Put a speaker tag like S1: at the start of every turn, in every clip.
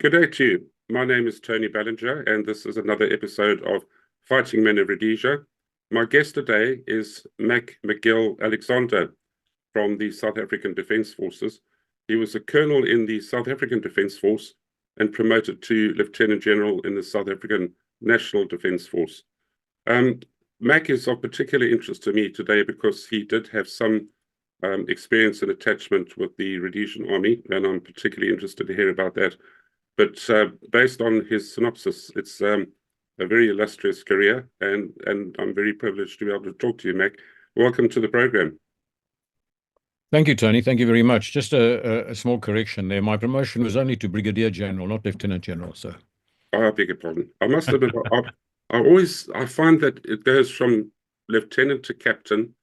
S1: Good day to you. My name is Tony Ballinger, and this is another episode of Fighting Men of Rhodesia. My guest today is McGill Alexander from the South African Defence Forces. He was a colonel in the South African Defence Force and promoted to Lieutenant General in the South African National Defence Force. Mac is of particular interest to me today because he did have some experience and attachment with the Rhodesian Army, and I'm particularly interested to hear about that. But based on his synopsis, it's a very illustrious career, and I'm very privileged to be able to talk to you, Mac. Welcome to the program.
S2: Thank you, Tony. Thank you very much. Just a small correction there. My promotion was only to Brigadier General, not Lieutenant General. So,
S1: I beg your pardon. I must have been. I find that it goes from lieutenant to captain,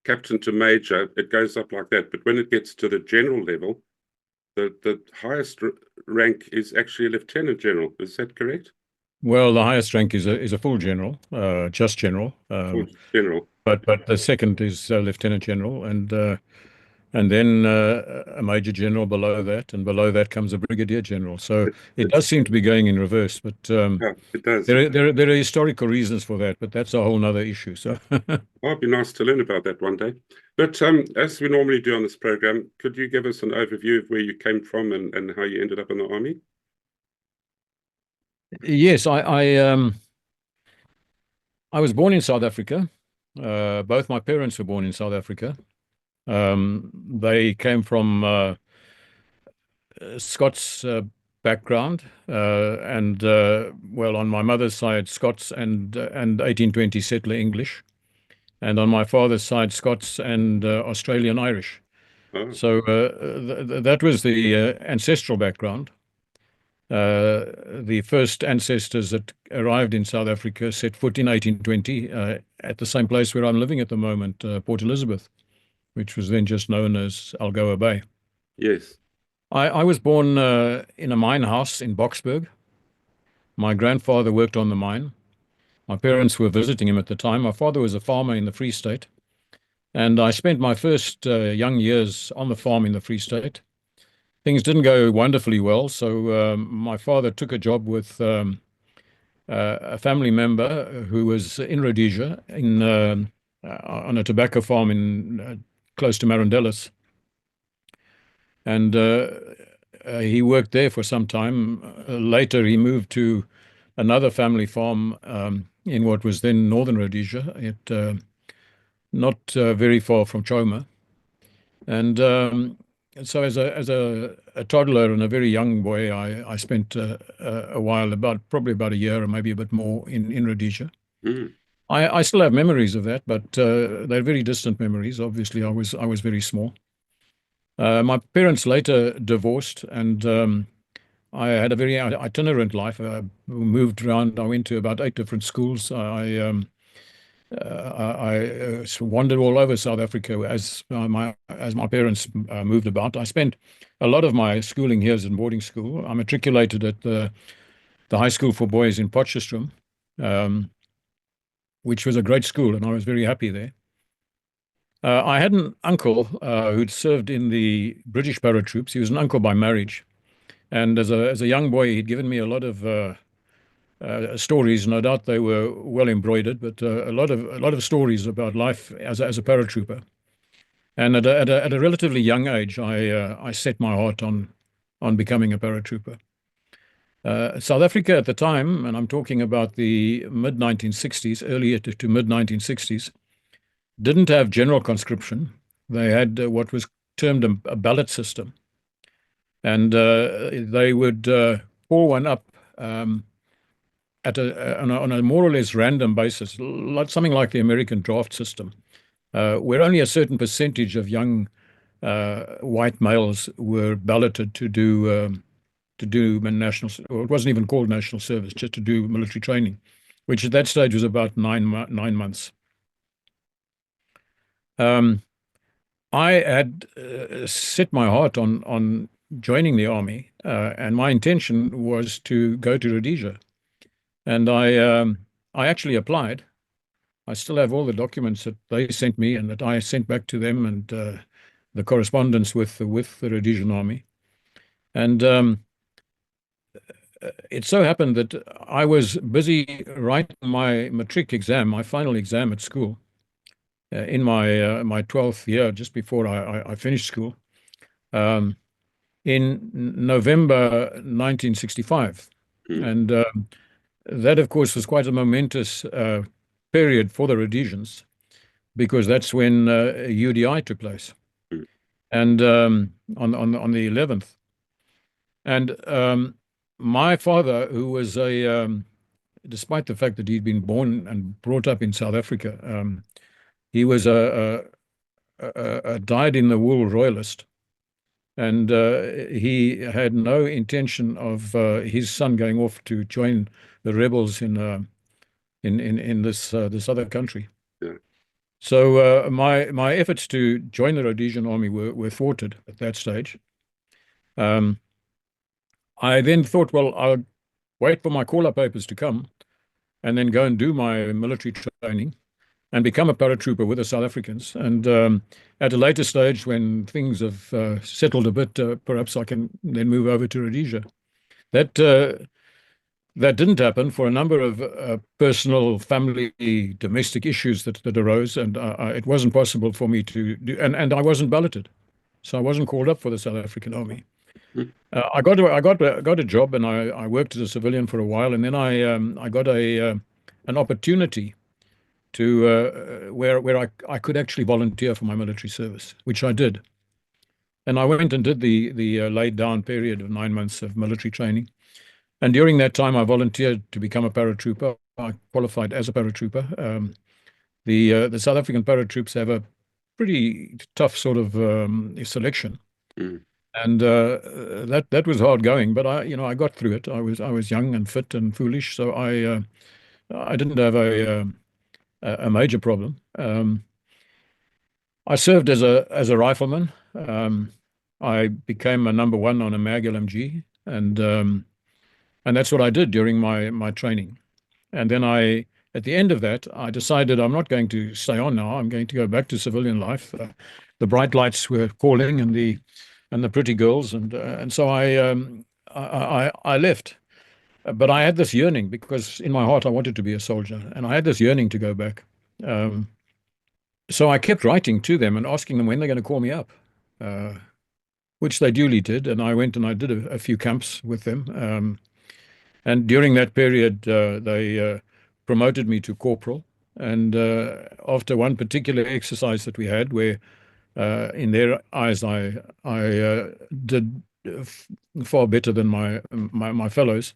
S1: captain to major. It goes up like that. But when it gets to the general level, the highest rank is actually a lieutenant general. Is that correct?
S2: well, the highest rank is a full general, just general.
S1: Full general.
S2: But the second is Lieutenant General, and then a Major General below that, and below that comes a Brigadier General. So it does seem to be going in reverse, but
S1: Yeah, it does.
S2: there are historical reasons for that, but that's a whole nother issue. So
S1: It'd be nice to learn about that one day. But as we normally do on this program, could you give us an overview of where you came from and how you ended up in the army?
S2: yes, I was born in South Africa. Both my parents were born in South Africa. They came from Scots background, and well, on my mother's side, Scots and 1820 settler English, and on my father's side, Scots and Australian Irish.
S1: Oh,
S2: So that was the ancestral background. The first ancestors that arrived in South Africa set foot in 1820 at the same place where I'm living at the moment, Port Elizabeth, which was then just known as Algoa Bay.
S1: yes.
S2: I was born in a mine house in Boksburg. My grandfather worked on the mine. My parents were visiting him at the time. My father was a farmer in the Free State, and I spent my first young years on the farm in the Free State. Things didn't go wonderfully well, so my father took a job with a family member who was in Rhodesia on a tobacco farm in close to Marandellas. And he worked there for some time. Later, he moved to another family farm in what was then Northern Rhodesia, not very far from Choma. And so as a toddler and a very young boy, I spent a while, probably about a year or maybe a bit more in Rhodesia.
S1: Mm.
S2: I still have memories of that, but they're very distant memories. Obviously, I was very small. My parents later divorced, and I had a very itinerant life. I moved around. I went to about 8 different schools. I wandered all over South Africa as my parents moved about. I spent a lot of my schooling years in boarding school. I matriculated at the high school for boys in Potchefstroom, which was a great school, and I was very happy there. I had an uncle who'd served in the British paratroops. He was an uncle by marriage, and as a young boy, he'd given me a lot of stories. No doubt they were well embroidered, but a lot of stories about life as a paratrooper. And at a relatively young age, I set my heart on becoming a paratrooper. South Africa at the time, and I'm talking about the mid-1960s, earlier to mid-1960s, didn't have general conscription. They had what was termed a ballot system, and they would pour one up on a more or less random basis, something like the American draft system, where only a certain percentage of young white males were balloted to do national, or it wasn't even called national service, just to do military training, which at that stage was about 9 months. I had set my heart on joining the army, and my intention was to go to Rhodesia. And I actually applied. I still have all the documents that they sent me and that I sent back to them, and the correspondence with the Rhodesian army. And it so happened that I was busy writing my matric exam, my final exam at school, in my 12th year, just before I finished school, um, in November 1965. And that, of course, was quite a momentous period for the Rhodesians, because that's when UDI took place, and on the 11th. And my father, who was despite the fact that he'd been born and brought up in South Africa, he was a dyed-in-the-wool royalist, and he had no intention of his son going off to join the rebels in this other country.
S1: Yeah.
S2: So my efforts to join the Rhodesian army were thwarted at that stage. I then thought, well, I'll wait for my call-up papers to come and then go and do my military training and become a paratrooper with the South Africans. And at a later stage, when things have settled a bit, perhaps I can then move over to Rhodesia. That didn't happen for a number of personal, family, domestic issues that arose, and it wasn't possible for me to do, and I wasn't balloted, so I wasn't called up for the South African Army. I got a job, and I worked as a civilian for a while, and then I got an opportunity to where I could actually volunteer for my military service, which I did. And I went and did the laid down period of 9 months of military training. And during that time, I volunteered to become a paratrooper. I qualified as a paratrooper. The South African paratroops have a pretty tough sort of selection. And that was hard going, but I got through it. I was young and fit and foolish, so I didn't have a major problem. I served as a rifleman. I became a number one on a MAG LMG, and that's what I did during my training. And then at the end of that, I decided I'm not going to stay on now. I'm going to go back to civilian life. The bright lights were calling, and the pretty girls, and so I left. But I had this yearning, because in my heart I wanted to be a soldier, and I had this yearning to go back. So I kept writing to them and asking them when they're going to call me up, which they duly did. And I went and I did a few camps with them. And during that period, they promoted me to corporal. And after one particular exercise that we had, where in their eyes I did far better than my fellows,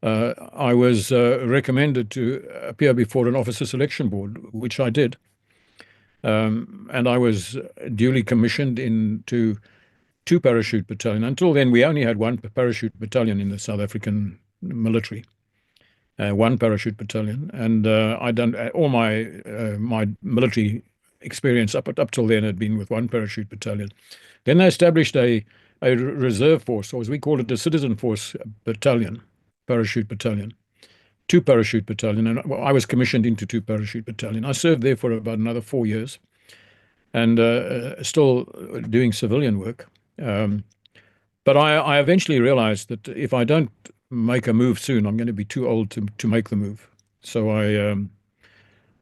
S2: I was recommended to appear before an officer selection board, which I did. And I was duly commissioned into 2 parachute battalion. Until then, we only had 1 parachute battalion in the South African military, 1 parachute battalion. And I'd done all my military experience up till then had been with 1 parachute battalion. Then they established a reserve force, or as we called it, a citizen force battalion, parachute battalion. 2 parachute battalion, and I was commissioned into 2 parachute battalion. I served there for about another 4 years, and still doing civilian work. But I eventually realized that if I don't make a move soon, I'm going to be too old to make the move. So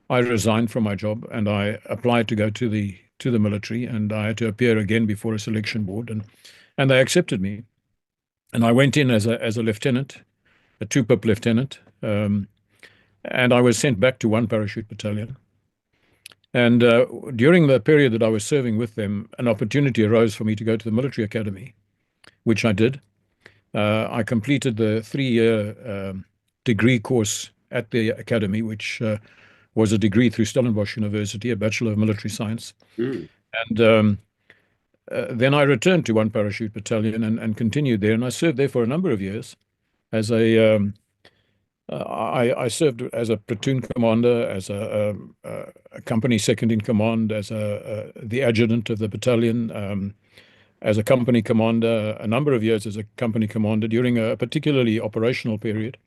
S2: I resigned from my job, and I applied to go to the military, and I had to appear again before a selection board, and they accepted me, and I went in as a lieutenant, a 2-pip lieutenant. And I was sent back to 1 parachute battalion. And during the period that I was serving with them, an opportunity arose for me to go to the military academy, which I did. I completed the 3-year degree course at the academy, which was a degree through Stellenbosch University, a Bachelor of Military Science. And then I returned to 1 parachute battalion and continued there. And I served there for a number of years as I served as a platoon commander, as a company second in command, as the adjutant of the battalion, as a company commander, a number of years as a company commander during a particularly operational period,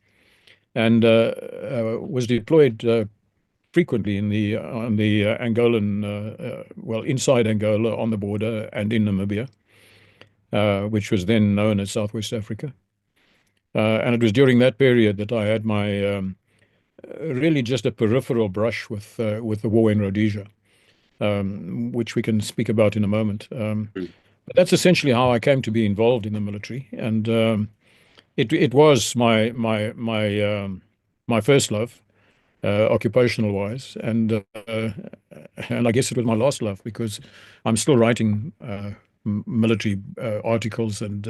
S2: and was deployed frequently on the Angolan, inside Angola, on the border, and in Namibia, which was then known as Southwest Africa. And it was during that period that I had my really just a peripheral brush with the war in Rhodesia, which we can speak about in a moment.
S1: Mm.
S2: But that's essentially how I came to be involved in the military, and it was my first love, occupational wise, and I guess it was my last love because I'm still writing military articles and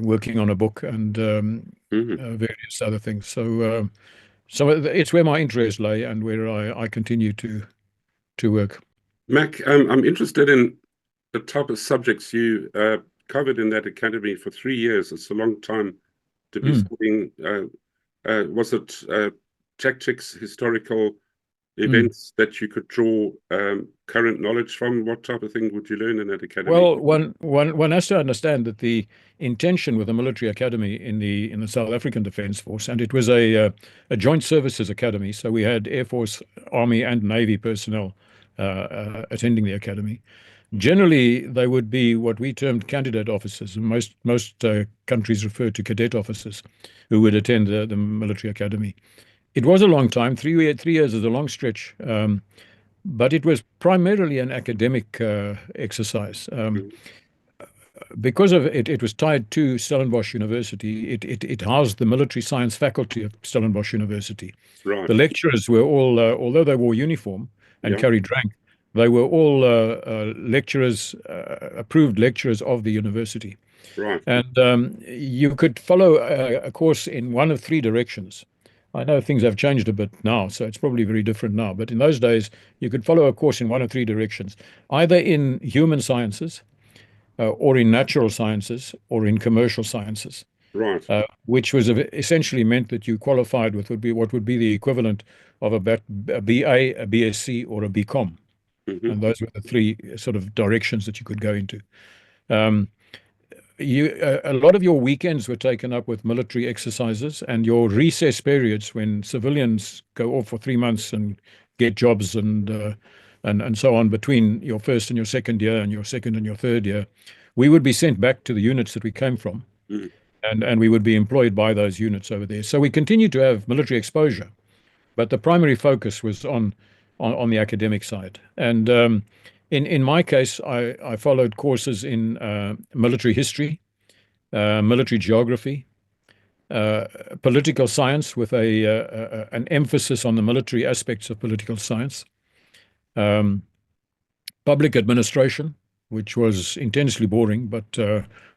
S2: working on a book and
S1: Mhm.
S2: various other things. So it's where my interest lay and where I continue to work.
S1: Mac, I'm interested in the type of subjects you covered in that academy for 3 years. It's a long time to be
S2: Mm,
S1: studying. Was it tactics, historical
S2: mm.
S1: events that you could draw current knowledge from? What type of thing would you learn in that academy?
S2: Well, one has to understand that the intention with the military academy in the South African Defence Force, and it was a joint services academy, so we had Air Force, Army, and Navy personnel attending the academy. Generally, they would be what we termed candidate officers, and most countries refer to cadet officers who would attend the military academy. It was a long time. 3 years is a long stretch. But it was primarily an academic exercise.
S1: Mhm.
S2: Because of it, it was tied to Stellenbosch University. It housed the military science faculty of Stellenbosch University.
S1: Right.
S2: The lecturers were all, although they wore uniform and
S1: Yeah.
S2: carried rank, they were all lecturers, approved lecturers of the university.
S1: Right.
S2: And you could follow a course in one of three directions. I know things have changed a bit now, so it's probably very different now. But in those days, you could follow a course in one of three directions, either in human sciences, or in natural sciences, or in commercial sciences,
S1: Right.
S2: which was essentially meant that you qualified with what would be the equivalent of a BA, a BSc, or a BCom.
S1: Hmm.
S2: And those were the three sort of directions that you could go into. Um, a lot of your weekends were taken up with military exercises and your recess periods when civilians go off for 3 months and get jobs and so on between your first and your second year and your second and your third year. We would be sent back to the units that we came from,
S1: Mm.
S2: and we would be employed by those units over there. So we continued to have military exposure, but the primary focus was on the academic side. And in my case, I followed courses in military history, military geography, uh, political science with an emphasis on the military aspects of political science, um, public administration, which was intensely boring but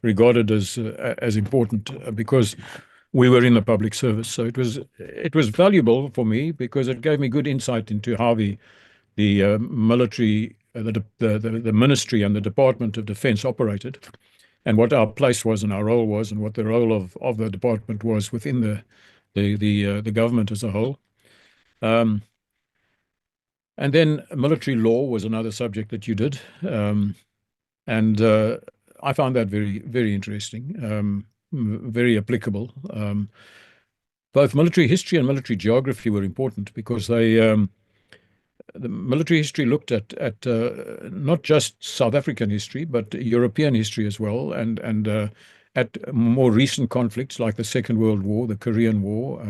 S2: regarded as important because we were in the public service. So it was valuable for me because it gave me good insight into how the military, the ministry and the Department of Defense operated, and what our place was and our role was, and what the role of the department was within the government as a whole. Um, and then military law was another subject that you did, and I found that very very interesting, very applicable. Both military history and military geography were important because the military history looked at not just South African history, but European history as well, and at more recent conflicts like the Second World War, the Korean War.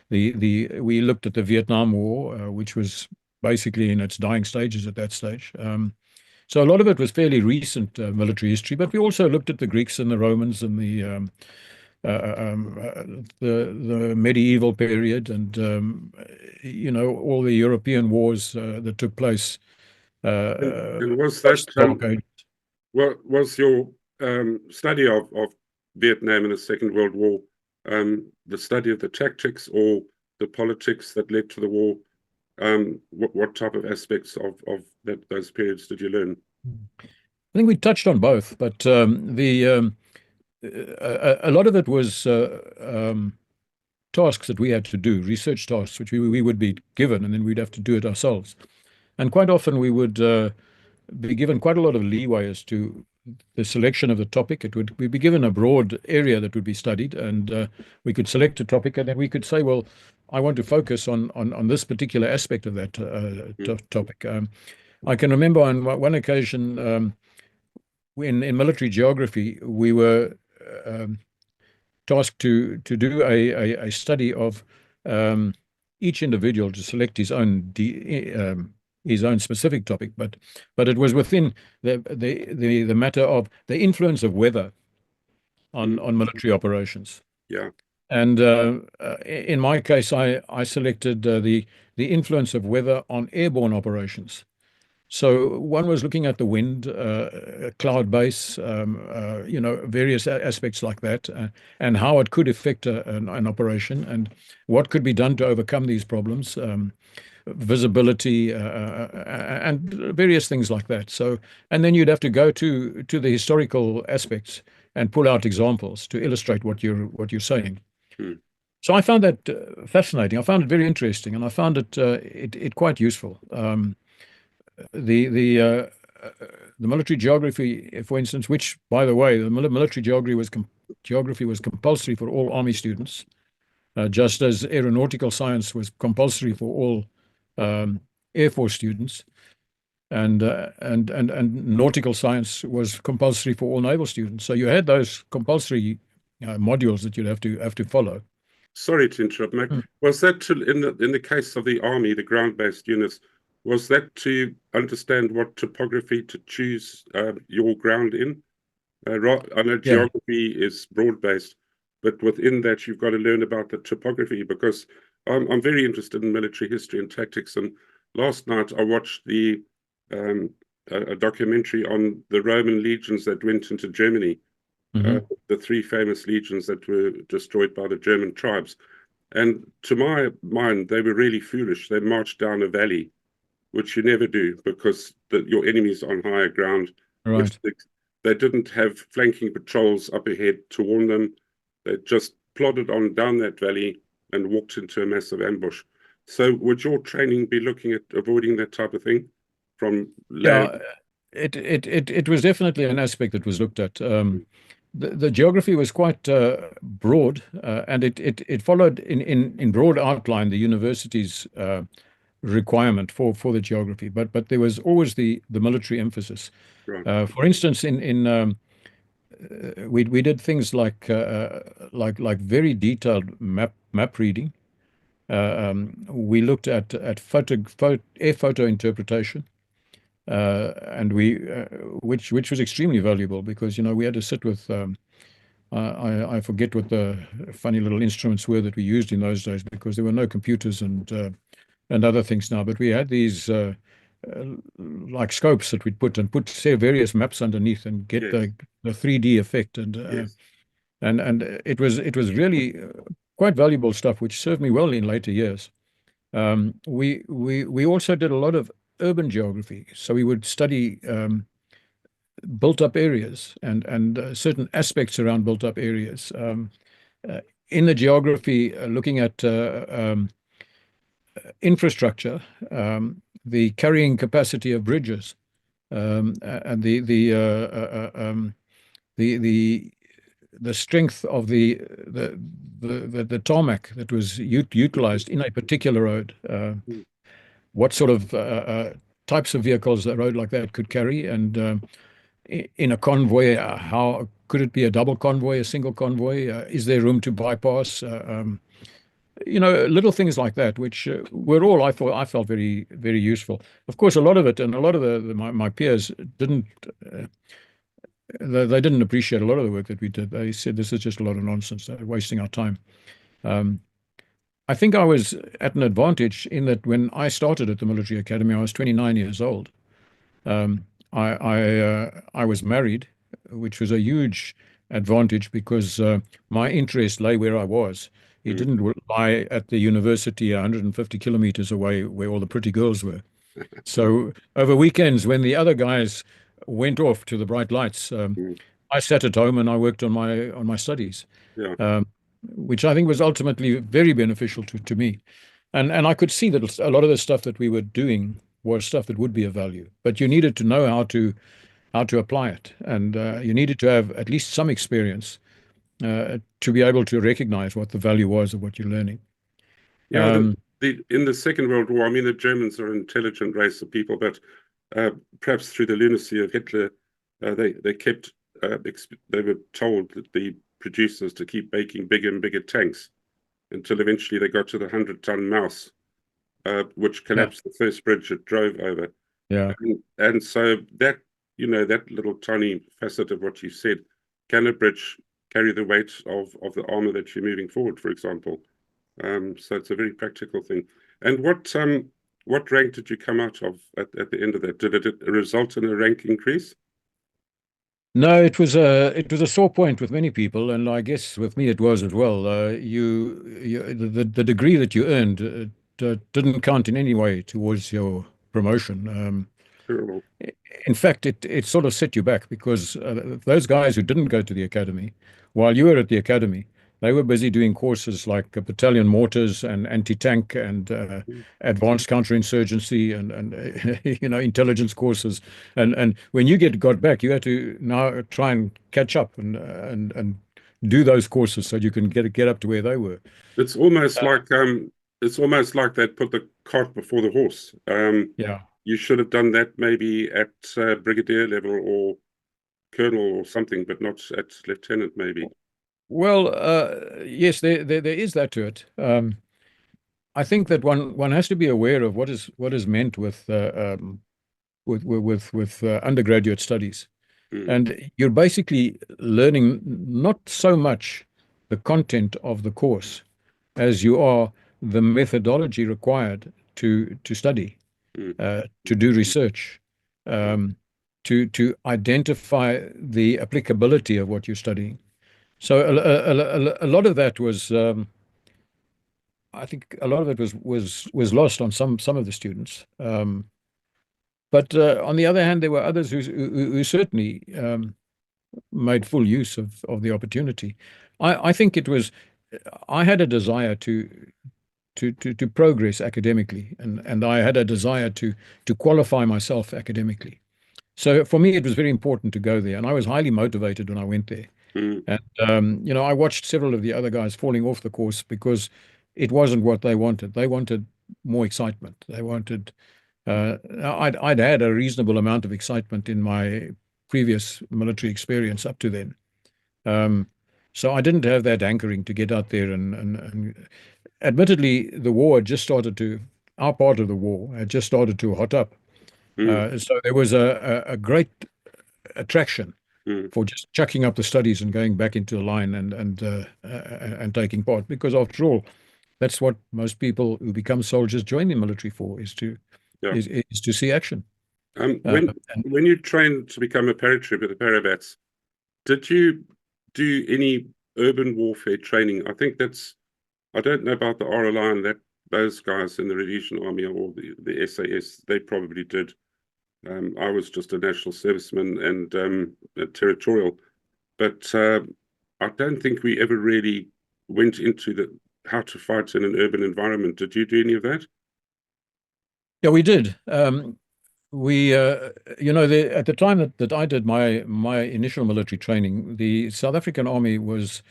S2: The we looked at the Vietnam War, which was basically in its dying stages at that stage. So a lot of it was fairly recent military history, but we also looked at the Greeks and the Romans and the medieval period, and all the European wars that took place
S1: And was that
S2: post Dark Age.
S1: was your study of Vietnam and the Second World War the study of the tactics or the politics that led to the war? What type of aspects of those periods did you learn?
S2: I think we touched on both, but a lot of it was tasks that we had to do, research tasks, which we would be given, and then we'd have to do it ourselves. And quite often we would be given quite a lot of leeway as to the selection of the topic. We'd be given a broad area that would be studied, and we could select a topic, and then we could say, well, I want to focus on this particular aspect of that topic. I can remember on one occasion in military geography, we were um, tasked to do a study of each individual, to select his own specific topic, but it was within the matter of the influence of weather on military operations.
S1: Yeah.
S2: And in my case, I selected the influence of weather on airborne operations. So one was looking at the wind, cloud base, various aspects like that, and how it could affect an operation, and what could be done to overcome these problems, visibility, and various things like that. So, and then you'd have to go to the historical aspects and pull out examples to illustrate what you're saying. So I found that fascinating. I found it very interesting, and I found it quite useful. The military geography, for instance, which, by the way, the military geography was compulsory for all army students, just as aeronautical science was compulsory for all Air Force students, and nautical science was compulsory for all naval students. So you had those compulsory modules that you'd have to follow.
S1: Sorry to interrupt, Mac. Was that in the case of the army, the ground-based units? Was that to understand what topography to choose your ground in? I know geography is broad-based, but within that, you've got to learn about the topography, because I'm very interested in military history and tactics. And last night, I watched a documentary on the Roman legions that went into Germany, the 3 famous legions that were destroyed by the German tribes. And to my mind, they were really foolish. They marched down a valley, which you never do, because your enemy's on higher ground.
S2: Right.
S1: They didn't have flanking patrols up ahead to warn them. They just plodded on down that valley and walked into a massive ambush. So would your training be looking at avoiding that type of thing from land?
S2: Yeah, it was definitely an aspect that was looked at. The geography was quite broad, and it followed in broad outline the university's requirement for the geography, but there was always the military emphasis.
S1: Right.
S2: For instance, we did things like very detailed map reading. We looked at air photo interpretation, and which was extremely valuable, because we had to sit with I forget what the funny little instruments were that we used in those days, because there were no computers and other things now. But we had these like scopes that we'd put say various maps underneath and get the 3D effect, and it was really quite valuable stuff, which served me well in later years. We also did a lot of urban geography, so we would study built-up areas and certain aspects around built-up areas. In the geography, looking at infrastructure, the carrying capacity of bridges, and the strength of the tarmac that was utilized in a particular road. What sort of types of vehicles a road like that could carry, and in a convoy, how could it be a double convoy, a single convoy? Is there room to bypass? Little things like that, which were all I felt very, very useful. Of course, a lot of it, and a lot of my peers didn't. They didn't appreciate a lot of the work that we did. They said this is just a lot of nonsense. They're wasting our time. I think I was at an advantage in that when I started at the military academy, I was 29 years old. I was married, which was a huge advantage, because my interest lay where I was. It didn't lie at the university 150 kilometers away where all the pretty girls were. So over weekends, when the other guys went off to the bright lights, I sat at home and I worked on my studies, which I think was ultimately very beneficial to me. And I could see that a lot of the stuff that we were doing was stuff that would be of value, but you needed to know how to apply it, and you needed to have at least some experience to be able to recognize what the value was of what you're learning.
S1: Yeah, in the Second World War, I mean, the Germans are an intelligent race of people, but perhaps through the lunacy of Hitler, they were told that the producers to keep making bigger and bigger tanks until eventually they got to the 100-ton mouse, which
S2: Yeah.
S1: collapsed the first bridge it drove over.
S2: Yeah.
S1: And so that, that little tiny facet of what you said, can a bridge carry the weight of the armor that you're moving forward, for example? So it's a very practical thing. And what rank did you come out of at the end of that? Did it result in a rank increase?
S2: No, it was a sore point with many people, and I guess with me it was as well. The degree that you earned didn't count in any way towards your promotion.
S1: Terrible.
S2: In fact, it sort of set you back because those guys who didn't go to the academy, while you were at the academy, they were busy doing courses like battalion mortars and anti-tank and advanced counterinsurgency and intelligence courses. And when you got back, you had to now try and catch up and do those courses so you can get up to where they were.
S1: It's almost like they put the cart before the horse.
S2: Yeah.
S1: You should have done that maybe at brigadier level or colonel or something, but not at lieutenant maybe.
S2: Well, yes, there is that to it. I think that one has to be aware of what is meant with undergraduate studies, and you're basically learning not so much the content of the course as you are the methodology required to study, to do research, to identify the applicability of what you're studying. So a lot of that was, I think, a lot of it was lost on some of the students. But on the other hand, there were others who certainly made full use of the opportunity. I think I had a desire to progress academically, and I had a desire to qualify myself academically. So for me, it was very important to go there, and I was highly motivated when I went there. And I watched several of the other guys falling off the course because it wasn't what they wanted. They wanted more excitement. They wanted. I'd had a reasonable amount of excitement in my previous military experience up to then. So I didn't have that anchoring to get out there and admittedly, the war had just started our part of the war had just started to hot up. So there was a great attraction for just chucking up the studies and going back into the line and taking part, because after all, that's what most people who become soldiers join the military for, is to see action.
S1: When you trained to become a paratrooper, the Para Bde, did you do any urban warfare training? I don't know about the RLI and those guys in the Rhodesian Army or the SAS, they probably did. I was just a national serviceman and a territorial, but I don't think we ever really went into how to fight in an urban environment. Did you do any of that?
S2: Yeah, we did. We, at the time that I did my initial military training, the South African Army was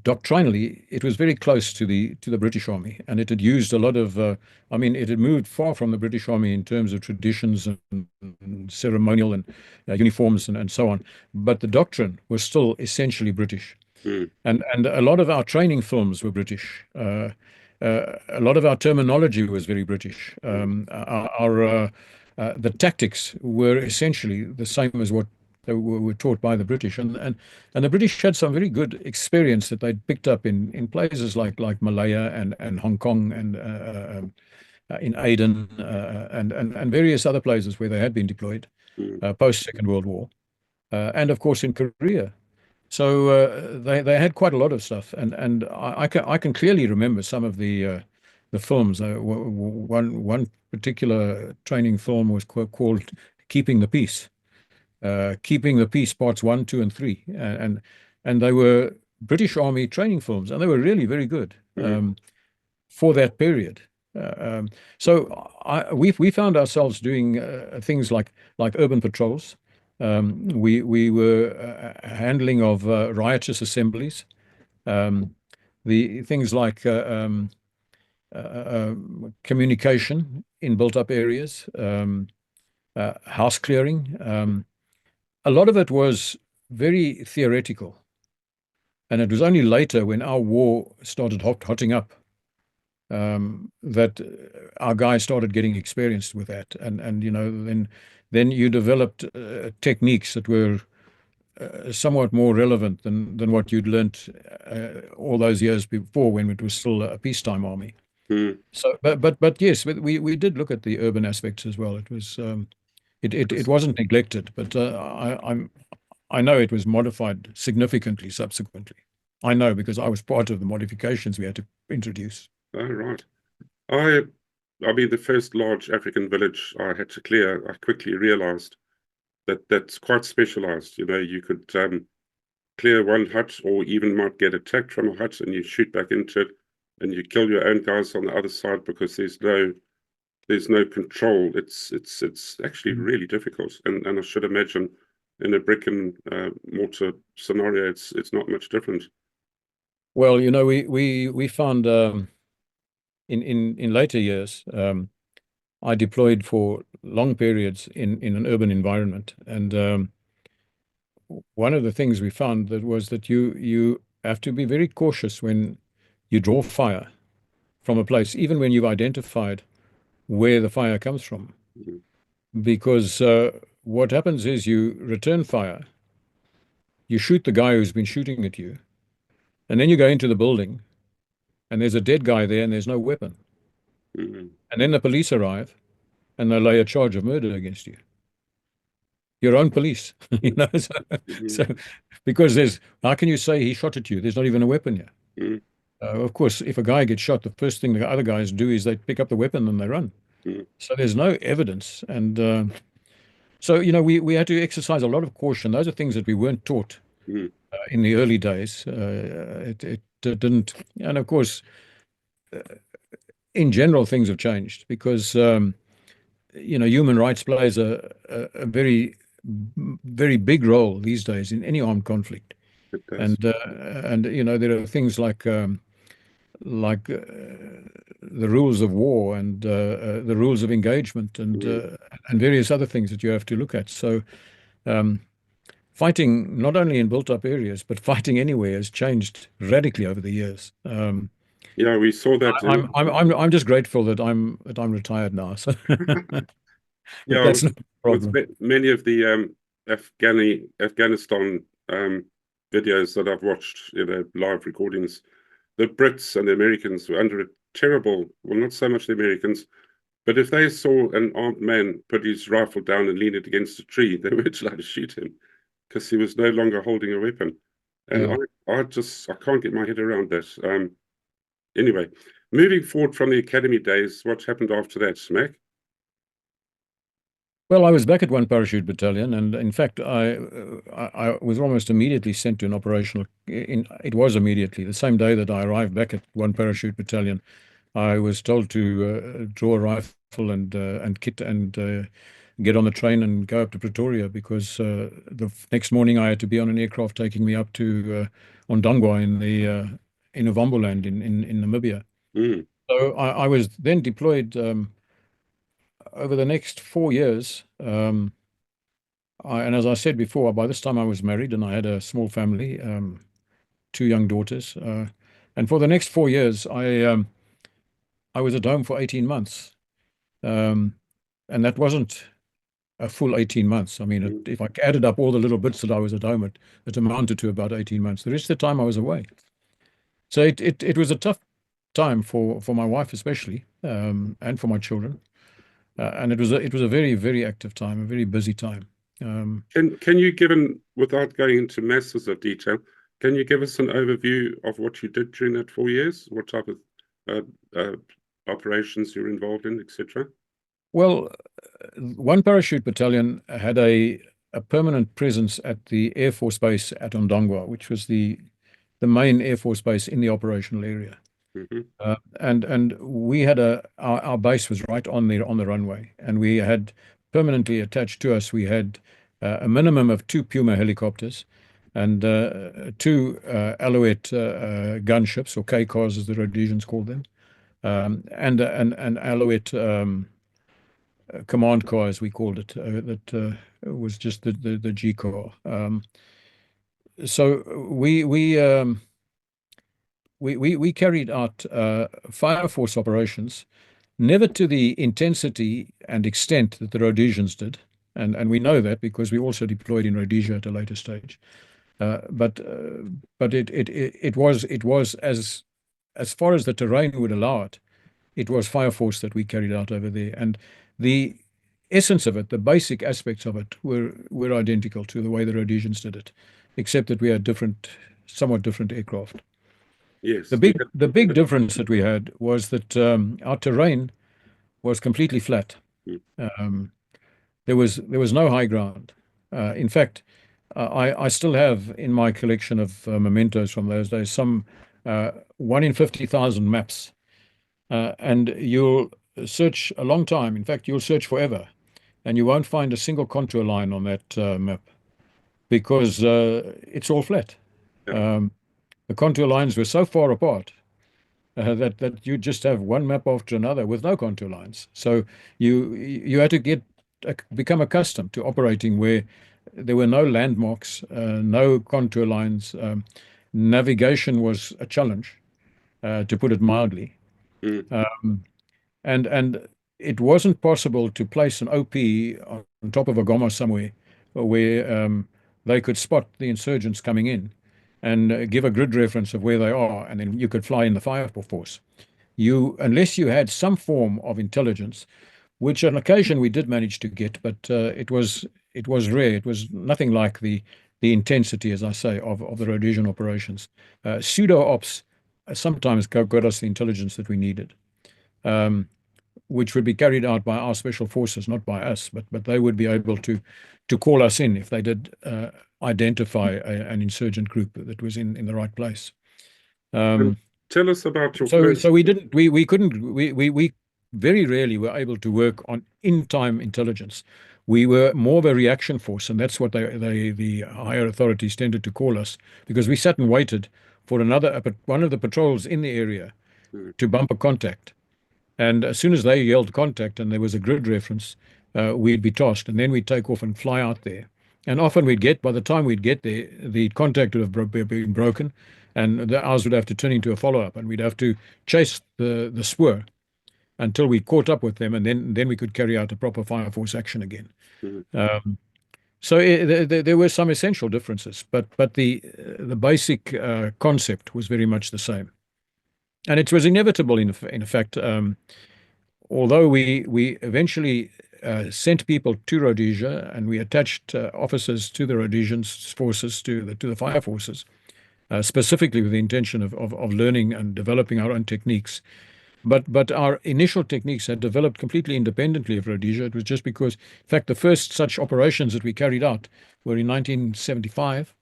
S2: doctrinally, it was very close to the British Army, and it had used a lot of. It had moved far from the British Army in terms of traditions and ceremonial and uniforms and so on. But the doctrine was still essentially British, and a lot of our training films were British. A lot of our terminology was very British. The tactics were essentially the same as what they were taught by the British, and the British had some very good experience that they'd picked up in places like Malaya and Hong Kong and in Aden and various other places where they had been deployed post Second World War, and of course in Korea. So they had quite a lot of stuff, and I can clearly remember some of the films. One particular training film was called "Keeping the Peace." Keeping the Peace Parts 1, 2, and 3, and they were British Army training films, and they were really very good for that period. So we found ourselves doing things like urban patrols. We were handling of riotous assemblies, the things like communication in built-up areas, house clearing. A lot of it was very theoretical. And it was only later when our war started hotting up that our guys started getting experienced with that. And then you developed techniques that were somewhat more relevant than what you'd learnt all those years before when it was still a peacetime army.
S1: Mm.
S2: So, but yes, we did look at the urban aspects as well. It was it wasn't neglected, but I know it was modified significantly subsequently. I know because I was part of the modifications we had to introduce.
S1: Oh, right. I I mean, the first large African village I had to clear, I quickly realized that that's quite specialized. You know, you could clear one hut, or even might get attacked from a hut, and you shoot back into it, and you kill your own guys on the other side because there's no control. It's actually really difficult, and I should imagine in a brick and mortar scenario, it's not much different.
S2: Well, we found in later years, I deployed for long periods in an urban environment, and one of the things we found that you have to be very cautious when you draw fire from a place, even when you've identified where the fire comes from,
S1: Mhm.
S2: because what happens is you return fire, you shoot the guy who's been shooting at you, and then you go into the building, and there's a dead guy there, and there's no weapon,
S1: Mhm.
S2: and then the police arrive, and they lay a charge of murder against you. Your own police, So,
S1: Mhm.
S2: so because how can you say he shot at you? There's not even a weapon here.
S1: Mhm.
S2: Of course, if a guy gets shot, the first thing the other guys do is they pick up the weapon and they run.
S1: Mhm.
S2: So there's no evidence, and so we had to exercise a lot of caution. Those are things that we weren't taught
S1: Mhm.
S2: in the early days. It didn't, and of course, in general, things have changed because human rights plays a very big role these days in any armed conflict,
S1: It does.
S2: and there are things like the rules of war and the rules of engagement
S1: Mhm.
S2: and various other things that you have to look at. So um, fighting not only in built-up areas but fighting anywhere has changed radically over the years.
S1: Yeah, we saw that in.
S2: I'm just grateful that I'm retired now. So, but
S1: Yeah,
S2: that's not a
S1: with
S2: problem.
S1: many of the Afghanistan videos that I've watched, live recordings, the Brits and the Americans were under a terrible, well, not so much the Americans, but if they saw an armed man put his rifle down and lean it against a tree, they were allowed to shoot him because he was no longer holding a weapon. And
S2: Yeah.
S1: I can't get my head around that. Anyway, moving forward from the academy days, what happened after that, Smack?
S2: Well, I was back at one parachute battalion, and in fact, I was almost immediately sent to an operational. It was immediately the same day that I arrived back at one parachute battalion. I was told to draw a rifle and kit and get on the train and go up to Pretoria because the next morning I had to be on an aircraft taking me up to Ondangwa in Ovamboland in Namibia.
S1: Mm,
S2: So I was then deployed over the next 4 years. And as I said before, by this time I was married and I had a small family, two young daughters. And for the next 4 years, I was at home for 18 months. Um, and that wasn't a full 18 months. I mean,
S1: mm.
S2: if I added up all the little bits that I was at home, it amounted to about 18 months. The rest of the time I was away. So it was a tough time for my wife especially, and for my children. And it was a very, very active time, a very busy time. Um,
S1: Can you give without going into masses of detail, can you give us an overview of what you did during that 4 years? What type of uh, uh, operations you were involved in, etc.?
S2: well, one parachute battalion had a permanent presence at the Air Force Base at Ondangwa, which was the main Air Force base in the operational area.
S1: Hmm.
S2: And we had our base was right on the runway, and we had permanently attached to us. We had a minimum of two Puma helicopters and two Alouette gunships or K-cars as the Rhodesians called them, and an Alouette command car as we called it. That was just the G car. so we carried out fire force operations, never to the intensity and extent that the Rhodesians did, and we know that because we also deployed in Rhodesia at a later stage. But it was as far as the terrain would allow it. It was fire force that we carried out over there, and the essence of it, the basic aspects of it, were identical to the way the Rhodesians did it, except that we had somewhat different aircraft.
S1: Yes,
S2: The big difference that we had was that our terrain was completely flat.
S1: Mm.
S2: Um, there was no high ground. In fact, I still have in my collection of mementos from those days some 1 in 50,000 maps, and you'll search a long time. In fact, you'll search forever, and you won't find a single contour line on that map because it's all flat.
S1: Yeah.
S2: The contour lines were so far apart that you just have one map after another with no contour lines. So you had to become accustomed to operating where there were no landmarks, no contour lines. Navigation was a challenge, to put it mildly.
S1: Mm.
S2: And it wasn't possible to place an OP on top of a Goma somewhere where they could spot the insurgents coming in and give a grid reference of where they are, and then you could fly in the fire force. Unless you had some form of intelligence, which on occasion we did manage to get, but it was rare. It was nothing like the intensity, as I say, of the Rhodesian operations. Pseudo ops sometimes got us the intelligence that we needed. Which would be carried out by our special forces, not by us, but they would be able to call us in if they did identify an insurgent group that was in the right place.
S1: And tell us about your
S2: So
S1: first.
S2: so we very rarely were able to work on in-time intelligence. We were more of a reaction force, and that's what the higher authorities tended to call us, because we sat and waited for one of the patrols in the area
S1: Mm.
S2: to bump a contact. And as soon as they yelled contact and there was a grid reference, we'd be tossed, and then we'd take off and fly out there. And often by the time we'd get there, the contact would have been broken, and ours would have to turn into a follow-up, and we'd have to chase the spoor until we caught up with them, and then we could carry out a proper fire force action again.
S1: Mm.
S2: So there were some essential differences, but the basic concept was very much the same. And it was inevitable, in fact, although we eventually sent people to Rhodesia, and we attached officers to the Rhodesian forces, to the fire forces, specifically with the intention of learning and developing our own techniques. But our initial techniques had developed completely independently of Rhodesia. It was just because, in fact, the first such operations that we carried out were in 1975,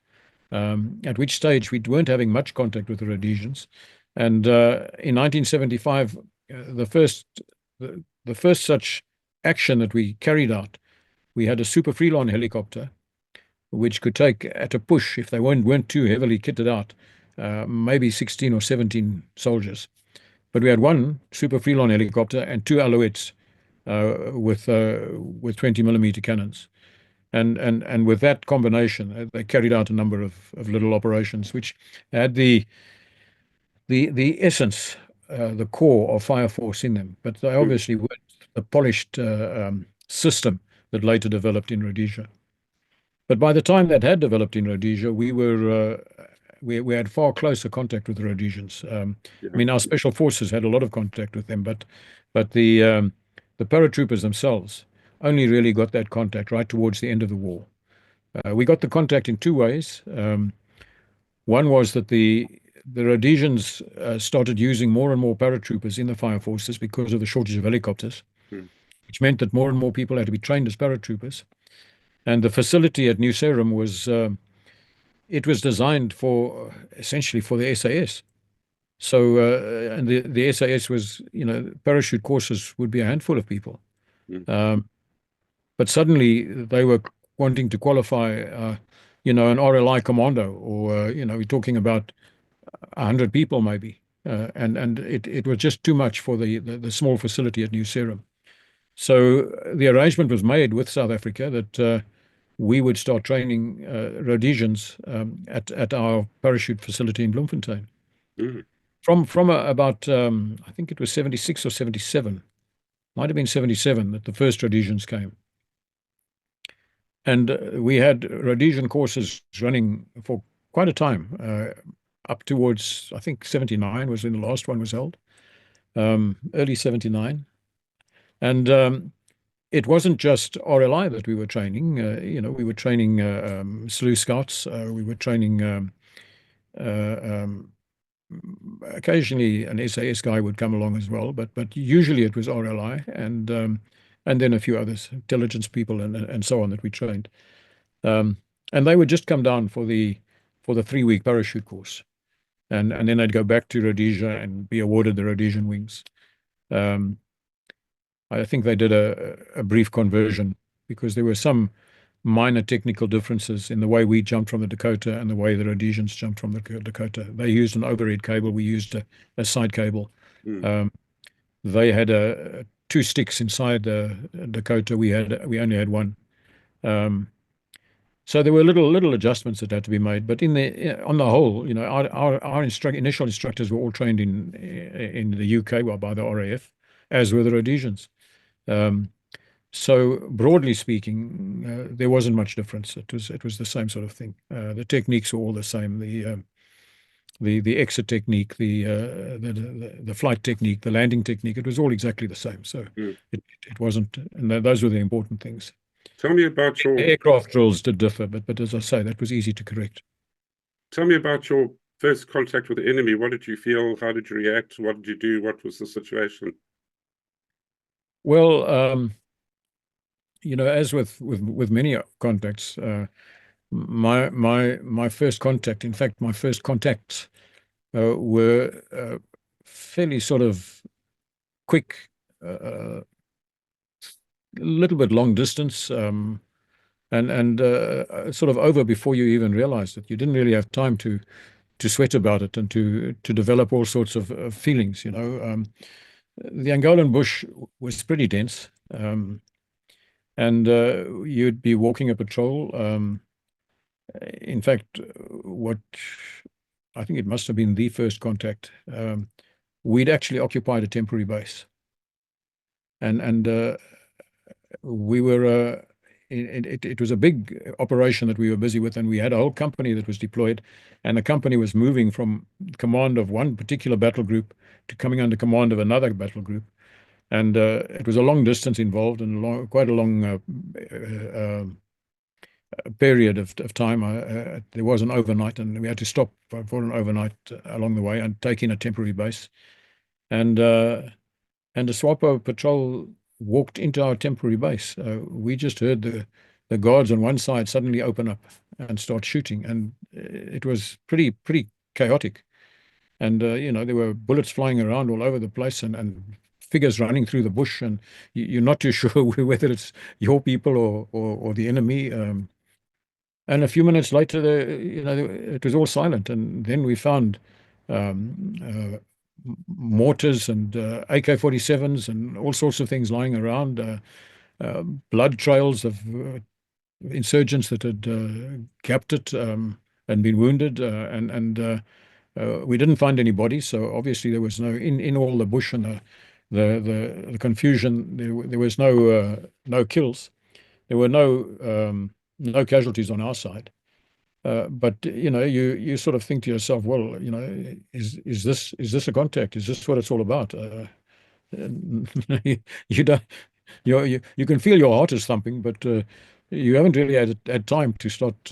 S2: at which stage we weren't having much contact with the Rhodesians. And in 1975, the first such action that we carried out, we had a Super Freelon helicopter, which could take at a push, if they weren't too heavily kitted out, maybe 16 or 17 soldiers. But we had one Super Freelon helicopter and two Alouettes with 20 millimeter cannons. And with that combination, they carried out a number of little operations, which had the essence, the core of fire force in them, but they obviously weren't the polished system that later developed in Rhodesia. But by the time that had developed in Rhodesia, we had far closer contact with the Rhodesians.
S1: Yeah.
S2: I mean, our special forces had a lot of contact with them, but the paratroopers themselves only really got that contact right towards the end of the war. We got the contact in two ways. One was that the Rhodesians started using more and more paratroopers in the fire forces because of the shortage of helicopters,
S1: Mm.
S2: which meant that more and more people had to be trained as paratroopers. And the facility at New Serum was designed essentially for the SAS. So and the SAS was, parachute courses would be a handful of people.
S1: Mm.
S2: But suddenly they were wanting to qualify, an RLI commando, or we're talking about 100 people maybe, and it was just too much for the small facility at New Serum. So the arrangement was made with South Africa that we would start training Rhodesians at our parachute facility in Bloemfontein.
S1: Mm.
S2: From about I think it was 76 or 77, might have been 77 that the first Rhodesians came. And we had Rhodesian courses running for quite a time, up towards, I think, 79 was when the last one was held, early 79. And it wasn't just RLI that we were training. We were training SLU scouts. We were training occasionally an SAS guy would come along as well, but usually it was RLI and then a few others, intelligence people and so on that we trained. And they would just come down for the 3-week parachute course, and then they'd go back to Rhodesia and be awarded the Rhodesian wings. I think they did a brief conversion because there were some minor technical differences in the way we jumped from the Dakota and the way the Rhodesians jumped from the Dakota. They used an overhead cable. We used a side cable.
S1: Mm.
S2: They had 2 sticks inside the Dakota. We only had one. So there were little adjustments that had to be made. But on the whole, our initial instructors were all trained in the UK by the RAF, as were the Rhodesians. So broadly speaking, there wasn't much difference. It was the same sort of thing. The techniques were all the same. The exit technique, the flight technique, the landing technique, it was all exactly the same. So it wasn't, and those were the important things.
S1: Tell me about your
S2: aircraft drills did differ, but as I say, that was easy to correct.
S1: Tell me about your first contact with the enemy. What did you feel? How did you react? What did you do? What was the situation?
S2: Well, as with many contacts, my first contact, in fact, my first contacts were fairly sort of quick, a little bit long distance, and sort of over before you even realized it. You didn't really have time to sweat about it and to develop all sorts of feelings. The Angolan bush was pretty dense, and you'd be walking a patrol. In fact, what I think it must have been the first contact, we'd actually occupied a temporary base, and we were. It was a big operation that we were busy with, and we had a whole company that was deployed, and the company was moving from command of one particular battle group to coming under command of another battle group. And it was a long distance involved and quite a long period of time. There was an overnight, and we had to stop for an overnight along the way and take in a temporary base. And the SWAPO patrol walked into our temporary base. We just heard the guards on one side suddenly open up and start shooting, and it was pretty chaotic. And there were bullets flying around all over the place, and figures running through the bush, and you're not too sure whether it's your people or the enemy. And a few minutes later, it was all silent, and then we found mortars and AK-47s and all sorts of things lying around, blood trails of insurgents that had gapped it and been wounded, and we didn't find any bodies. So obviously there was no in all the bush and the confusion. There was no kills. There were no casualties on our side. But you sort of think to yourself, well, is this a contact? Is this what it's all about? You don't, you can feel your heart is thumping, but you haven't really had time to start.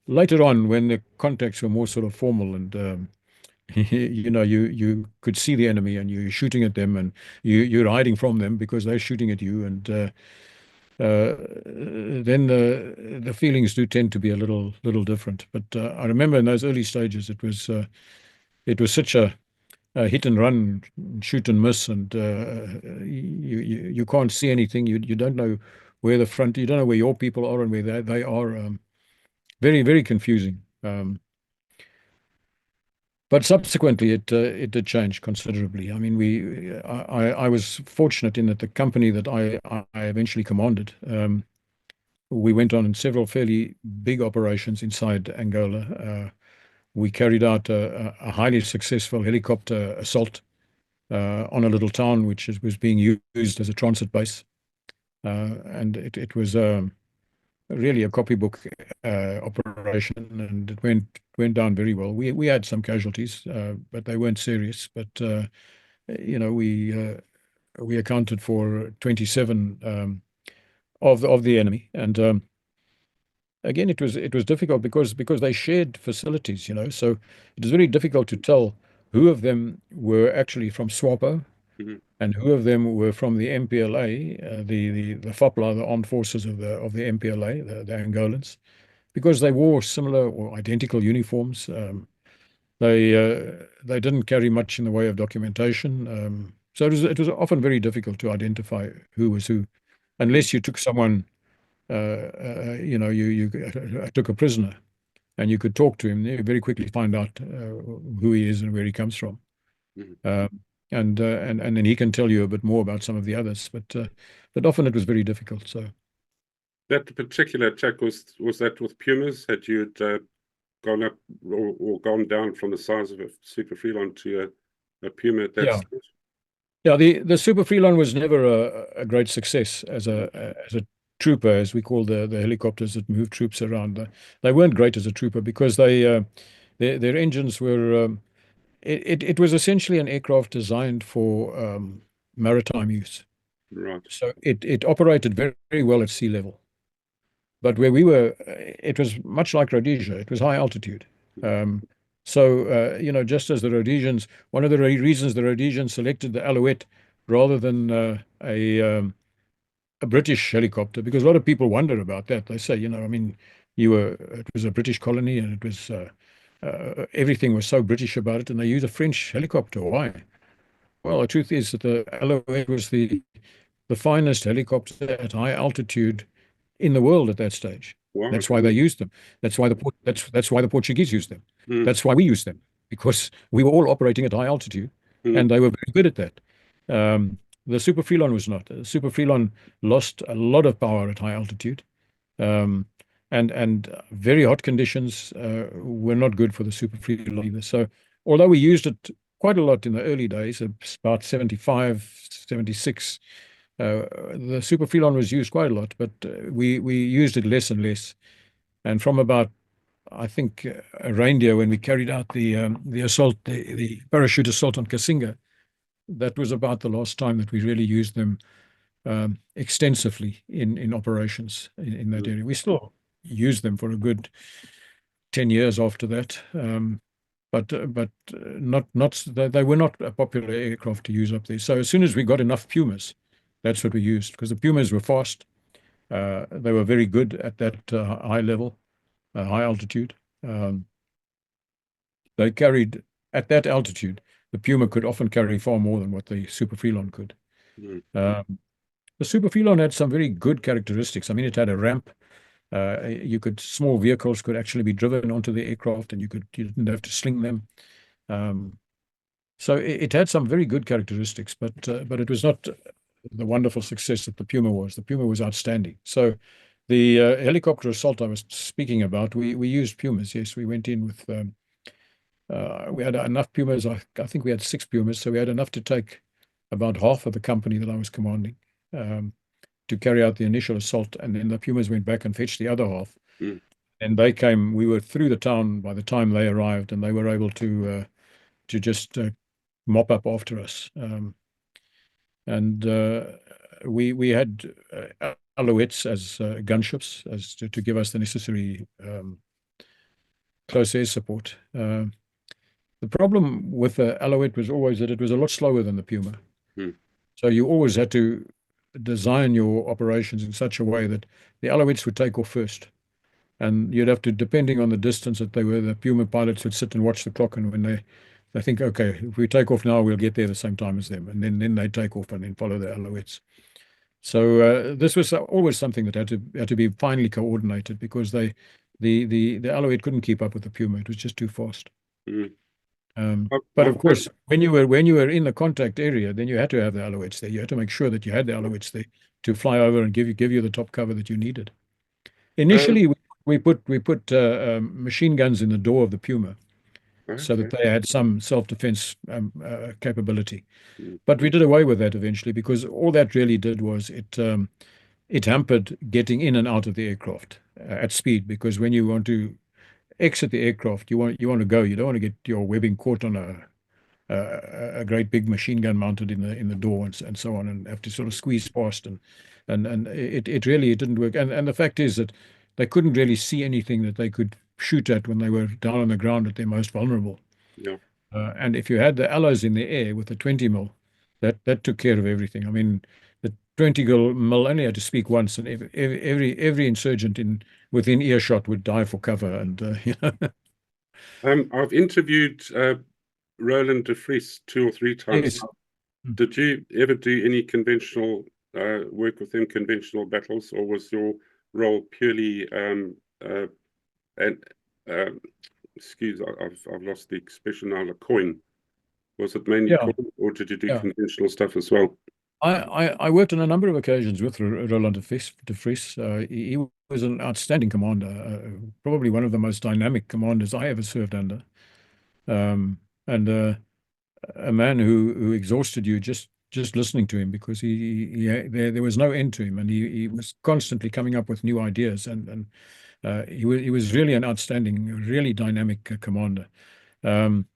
S2: Later on, when the contacts were more sort of formal, and you could see the enemy, and you're shooting at them, and you're hiding from them because they're shooting at you, and then the feelings do tend to be a little different. But I remember in those early stages, it was such a hit and run, shoot and miss, and you can't see anything. You don't know where the front, you don't know where your people are and where they are. Very, very confusing. But subsequently, it did change considerably. I mean, I was fortunate in that the company that I eventually commanded, we went on several fairly big operations inside Angola. We carried out a highly successful helicopter assault on a little town which was being used as a transit base. And it was really a copybook operation, and it went down very well. We had some casualties, but they weren't serious. But we accounted for 27 of the enemy, and again it was difficult because they shared facilities, so it was very difficult to tell who of them were actually from SWAPO
S1: Mhm.
S2: and who of them were from the MPLA, the FOPLA, the armed forces of the MPLA, the Angolans, because they wore similar or identical uniforms. They didn't carry much in the way of documentation, so it was often very difficult to identify who was who, unless you took someone, you took a prisoner, and you could talk to him. You very quickly find out who he is and where he comes from.
S1: Mhm.
S2: And then he can tell you a bit more about some of the others, but often it was very difficult. So
S1: That particular attack was that with Pumas? Had you gone up or gone down from the size of a Super Freelon to a Puma at that
S2: yeah,
S1: stage?
S2: yeah. The Super Freelon was never a great success as
S1: Mhm.
S2: a trooper, as we call the helicopters that move troops around. They weren't great as a trooper because their engines were. It was essentially an aircraft designed for maritime use.
S1: Right.
S2: So it operated very, very well at sea level. But where we were, it was much like Rhodesia. It was high altitude.
S1: Mhm.
S2: So, just as the Rhodesians, one of the reasons the Rhodesians selected the Alouette rather than a British helicopter, because a lot of people wonder about that. They say, I mean, it was a British colony, and it was everything was so British about it, and they used a French helicopter. Why? Well, the truth is that the Alouette was the finest helicopter at high altitude in the world at that stage.
S1: Wow.
S2: That's why they used them. That's why the Portuguese used them.
S1: Mhm.
S2: That's why we used them, because we were all operating at high altitude,
S1: Mhm.
S2: and they were very good at that. The Super Freelon was not. The Super Freelon lost a lot of power at high altitude, um, and very hot conditions were not good for the Super Freelon either. So although we used it quite a lot in the early days, about 75, 76. The Super Freelon was used quite a lot, but we used it less and less. And from about, I think, a reindeer, when we carried out the assault, the parachute assault on Kasinga, that was about the last time that we really used them extensively in operations in that
S1: Mhm.
S2: area. We still used them for a good 10 years after that. But not they were not a popular aircraft to use up there. So as soon as we got enough Pumas, that's what we used, because the Pumas were fast. They were very good at that high level, high altitude. Um, they carried at that altitude. The Puma could often carry far more than what the Super Freelon could.
S1: Mhm.
S2: Um, the Super Freelon had some very good characteristics. I mean, it had a ramp. Small vehicles could actually be driven onto the aircraft, and you didn't have to sling them. Um, So it had some very good characteristics, but it was not the wonderful success that the Puma was. The Puma was outstanding. So the helicopter assault I was speaking about, we used Pumas. Yes, we went in with we had enough Pumas. I think we had 6 Pumas, so we had enough to take about half of the company that I was commanding um, to carry out the initial assault, and then the Pumas went back and fetched the other half.
S1: Mhm.
S2: And they came. We were through the town by the time they arrived, and they were able to just mop up after us. And we had Alouettes as gunships as to give us the necessary close air support. The problem with the Alouette was always that it was a lot slower than the Puma.
S1: Mhm.
S2: So you always had to design your operations in such a way that the Alouettes would take off first. And you'd have to, depending on the distance that they were, the Puma pilots would sit and watch the clock, and when they think, okay, if we take off now, we'll get there the same time as them, and then they take off and then follow the Alouettes. So this was always something that had to be finely coordinated, because the Alouette couldn't keep up with the Puma; it was just too fast.
S1: Mhm.
S2: But
S1: I've
S2: of course, when you were in the contact area, then you had to have the Alouettes there. You had to make sure that you had the Alouettes there to fly over and give you the top cover that you needed. Initially, we put machine guns in the door of the Puma so that
S1: Okay.
S2: they had some self-defense capability.
S1: Mm,
S2: But we did away with that eventually because all that really did was it hampered getting in and out of the aircraft at speed. Because when you want to exit the aircraft, you want to go. You don't want to get your webbing caught on a great big machine gun mounted in the door and so on, and have to sort of squeeze past and it really it didn't work. And the fact is that they couldn't really see anything that they could shoot at when they were down on the ground at their most vulnerable.
S1: yeah.
S2: And if you had the alloys in the air with the 20 mil, that took care of everything. I mean, the 20 mil only had to speak once, and every insurgent in within earshot would dive for cover. And
S1: I've interviewed Roland de Vries 2 or 3 times.
S2: yes,
S1: Did you ever do any conventional work with him, conventional battles, or was your role purely and excuse, I've lost the expression now, a coin. Was it mainly
S2: yeah,
S1: coin, or did you do
S2: yeah.
S1: conventional stuff as well?
S2: I worked on a number of occasions with Roland de Vries. He was an outstanding commander, probably one of the most dynamic commanders I ever served under, and a man who exhausted you just listening to him because there was no end to him, and he was constantly coming up with new ideas, and he was really an outstanding, really dynamic commander. Um,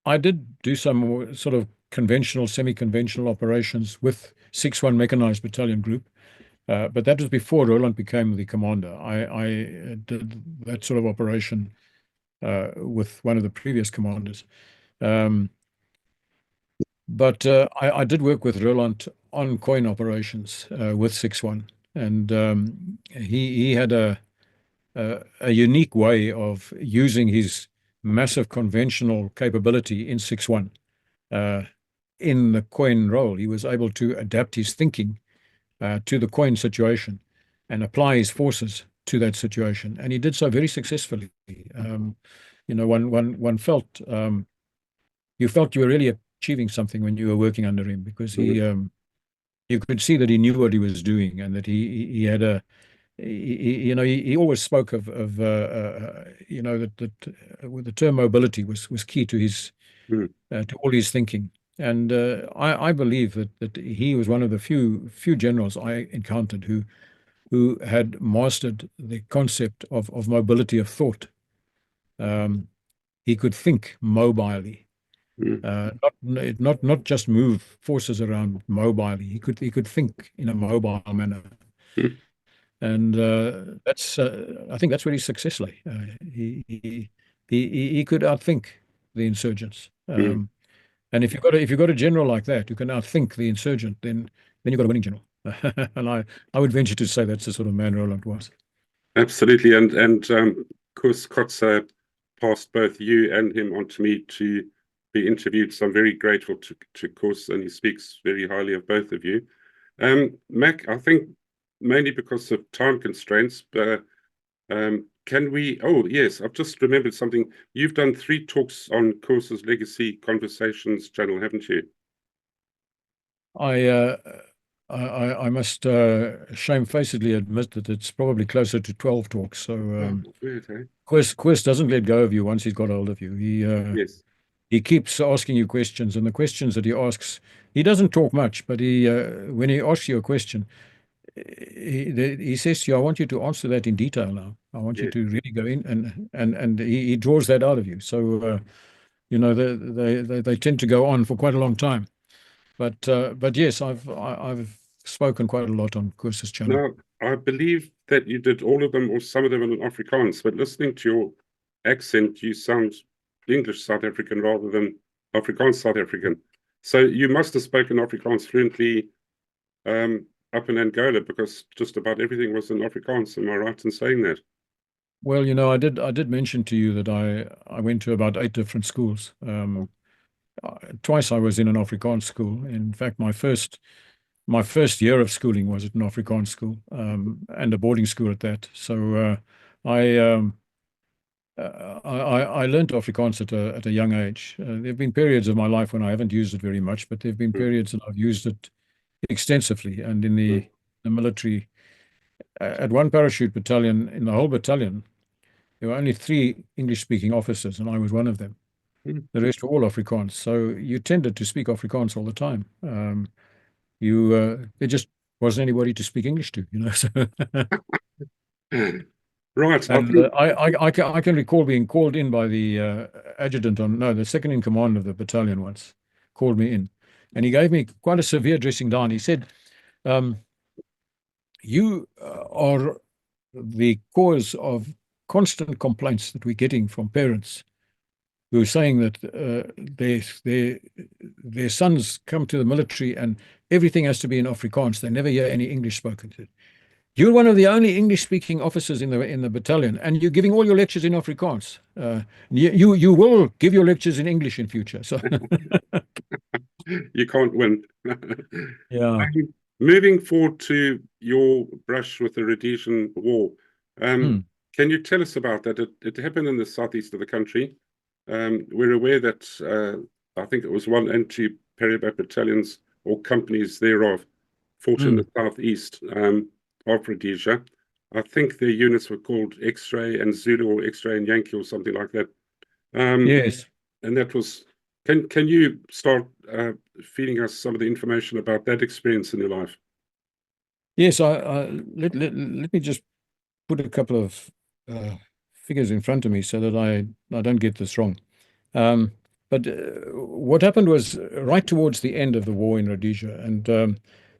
S2: I did do some more sort of conventional, semi-conventional operations with 6-1 Mechanized Battalion Group, but that was before Roland became the commander. I did that sort of operation with one of the previous commanders. Um, but I did work with Roland on coin operations with 6-1, and he had a unique way of using his massive conventional capability in 6-1. Uh, in the coin role, he was able to adapt his thinking to the coin situation and apply his forces to that situation, and he did so very successfully. One felt you felt you were really achieving something when you were working under him because
S1: Mm,
S2: you could see that he knew what he was doing and that he had he always spoke of that the term mobility was key to his
S1: mm,
S2: to all his thinking. And I believe that he was one of the few generals I encountered who had mastered the concept of mobility of thought. Um, he could think mobilely,
S1: mm,
S2: not just move forces around mobilely. He could think in a mobile manner,
S1: mm,
S2: and that's I think that's where his success lay. He could outthink the insurgents.
S1: mm.
S2: And if you've got a general like that who can outthink the insurgent, then you've got a winning general. And I would venture to say that's the sort of man Roland was.
S1: Absolutely. And of course, Kotze passed both you and him on to me to be interviewed. So I'm very grateful to Kos, and he speaks very highly of both of you. Mac, I think mainly because of time constraints, but can we? Oh, yes, I've just remembered something. You've done 3 talks on Kos's Legacy Conversations channel, haven't you?
S2: I uh, I must shamefacedly admit that it's probably closer to 12 talks. So
S1: Oh, weird, eh?
S2: Quest doesn't let go of you once he's got hold of you.
S1: Yes.
S2: He keeps asking you questions, and the questions that he asks, he doesn't talk much, but he when he asks you a question, he says to you, "I want you to answer that in detail now. I want you
S1: Yes.
S2: to really go in," and he draws that out of you. So they tend to go on for quite a long time. But yes, I've spoken quite a lot on Koos's channel.
S1: Now, I believe that you did all of them or some of them in Afrikaans, but listening to your accent, you sound English South African rather than Afrikaans South African. So you must have spoken Afrikaans fluently up in Angola because just about everything was in Afrikaans. Am I right in saying that?
S2: Well, I did mention to you that I went to about 8 different schools. Twice I was in an Afrikaans school. In fact, my first year of schooling was at an Afrikaans school, and a boarding school at that. So I I learned Afrikaans at a young age. There have been periods of my life when I haven't used it very much, but there have been
S1: Mm,
S2: periods that I've used it extensively. And in
S1: mm,
S2: the military, at one parachute battalion, in the whole battalion, there were only 3 English-speaking officers, and I was one of them.
S1: Mm.
S2: The rest were all Afrikaans. So you tended to speak Afrikaans all the time. There just wasn't anybody to speak English to, you know. So
S1: Right. I
S2: and
S1: think
S2: I can recall being called in by the adjutant the second in command of the battalion once called me in, and he gave me quite a severe dressing down. He said, "You are the cause of constant complaints that we're getting from parents who are saying that their sons come to the military and everything has to be in Afrikaans. They never hear any English spoken. You're one of the only English-speaking officers in the battalion, and you're giving all your lectures in Afrikaans. You will give your lectures in English in future." So
S1: you can't win.
S2: yeah.
S1: Moving forward to your brush with the Rhodesian War,
S2: Hmm.
S1: can you tell us about that? It happened in the southeast of the country. We're aware that I think it was 1 and 2 Para Bde battalions or companies thereof fought in
S2: Hmm.
S1: the southeast of Rhodesia. I think their units were called X-Ray and Zulu or X-Ray and Yankee or something like that.
S2: Yes.
S1: And that was. Can you start feeding us some of the information about that experience in your life?
S2: Yes. Let me just put a couple of figures in front of me so that I don't get this wrong. But what happened was right towards the end of the war in Rhodesia, and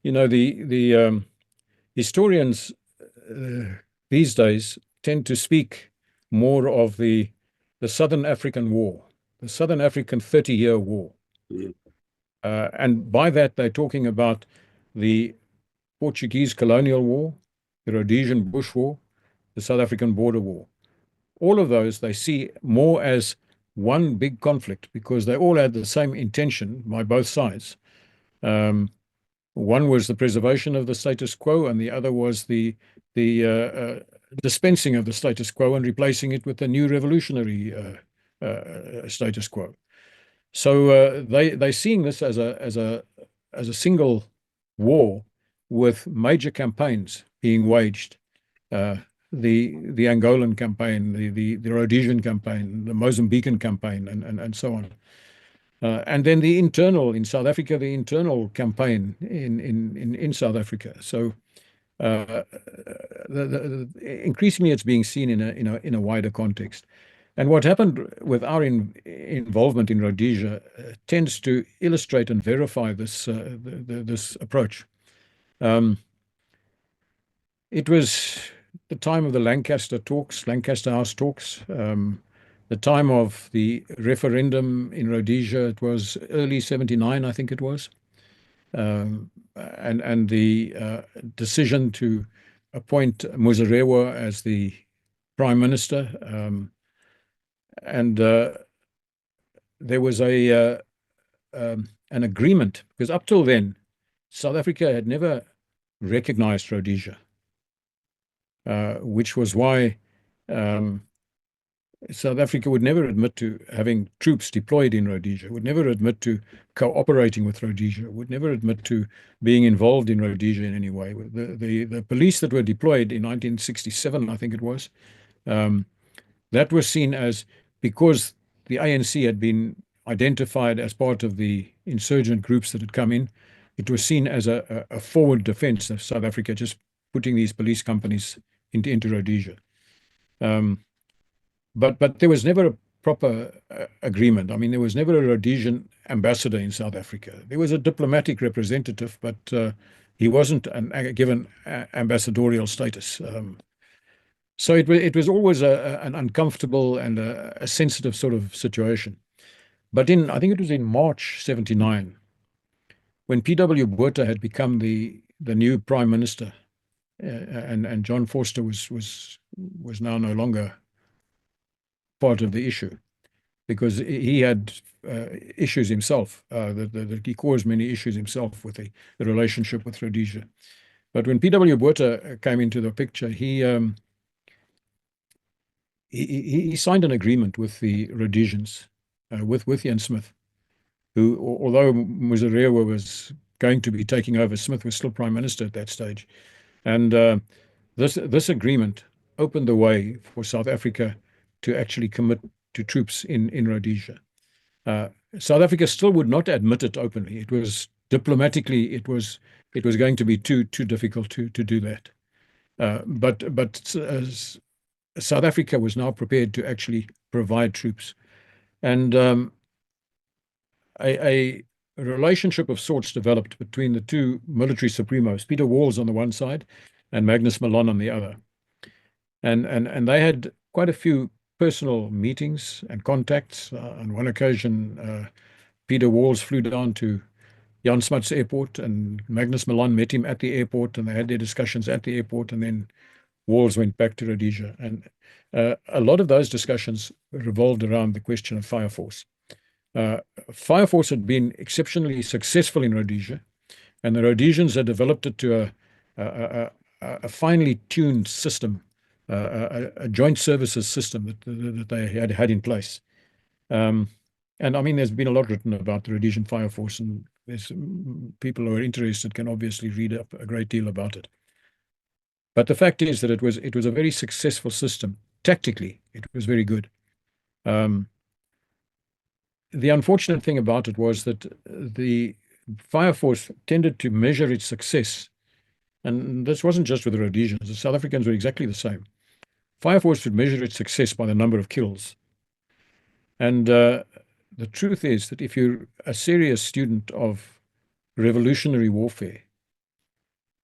S2: the historians these days tend to speak more of the Southern African War, the Southern African 30-year war.
S1: Mm.
S2: And by that, they're talking about the Portuguese colonial war, the Rhodesian Bush War, the South African border war. All of those they see more as one big conflict because they all had the same intention by both sides. One was the preservation of the status quo, and the other was the dispensing of the status quo and replacing it with a new revolutionary status quo. So they're seeing this as a single war with major campaigns being waged. The Angolan campaign, the Rhodesian campaign, the Mozambican campaign, and so on. And then the internal in South Africa, the internal campaign in South Africa. So increasingly, it's being seen in a wider context. And what happened with our involvement in Rhodesia tends to illustrate and verify this approach. It was the time of the Lancaster House talks, the time of the referendum in Rhodesia. It was early '79, I think it was, and the decision to appoint Muzorewa as the prime minister, and there was an agreement because up till then, South Africa had never recognized Rhodesia. Which was why South Africa would never admit to having troops deployed in Rhodesia, would never admit to cooperating with Rhodesia, would never admit to being involved in Rhodesia in any way. The police that were deployed in 1967, I think it was, that was seen as, because the ANC had been identified as part of the insurgent groups that had come in, it was seen as a forward defense of South Africa, just putting these police companies into Rhodesia. But there was never a proper agreement. I mean, there was never a Rhodesian ambassador in South Africa. There was a diplomatic representative, but he wasn't given ambassadorial status. So it was always an uncomfortable and a sensitive sort of situation. But I think it was in March '79, when P.W. Botha had become the new prime minister, and John Vorster was now no longer part of the issue, because he had issues himself, that he caused many issues himself with the relationship with Rhodesia. But when P.W. Botha came into the picture, he signed an agreement with the Rhodesians, with Ian Smith, who, although Muzorewa was going to be taking over, Smith was still prime minister at that stage. And this agreement opened the way for South Africa to actually commit to troops in Rhodesia. South Africa still would not admit it openly. It was diplomatically, it was going to be too difficult to do that. But South Africa was now prepared to actually provide troops, and a relationship of sorts developed between the two military supremos, Peter Walls on the one side and Magnus Milan on the other. And they had quite a few personal meetings and contacts. On one occasion, Peter Walls flew down to Jan Smuts Airport, and Magnus Milan met him at the airport, and they had their discussions at the airport, and then Walls went back to Rhodesia. And a lot of those discussions revolved around the question of Fire Force. Fire Force had been exceptionally successful in Rhodesia, and the Rhodesians had developed it to a finely tuned system, a joint services system that they had in place. And I mean, there's been a lot written about the Rhodesian Fire Force, and there's people who are interested can obviously read up a great deal about it. But the fact is that it was a very successful system. Tactically, it was very good. The unfortunate thing about it was that the Fire Force tended to measure its success, and this wasn't just with the Rhodesians. The South Africans were exactly the same. Fire Force would measure its success by the number of kills. And the truth is that if you're a serious student of revolutionary warfare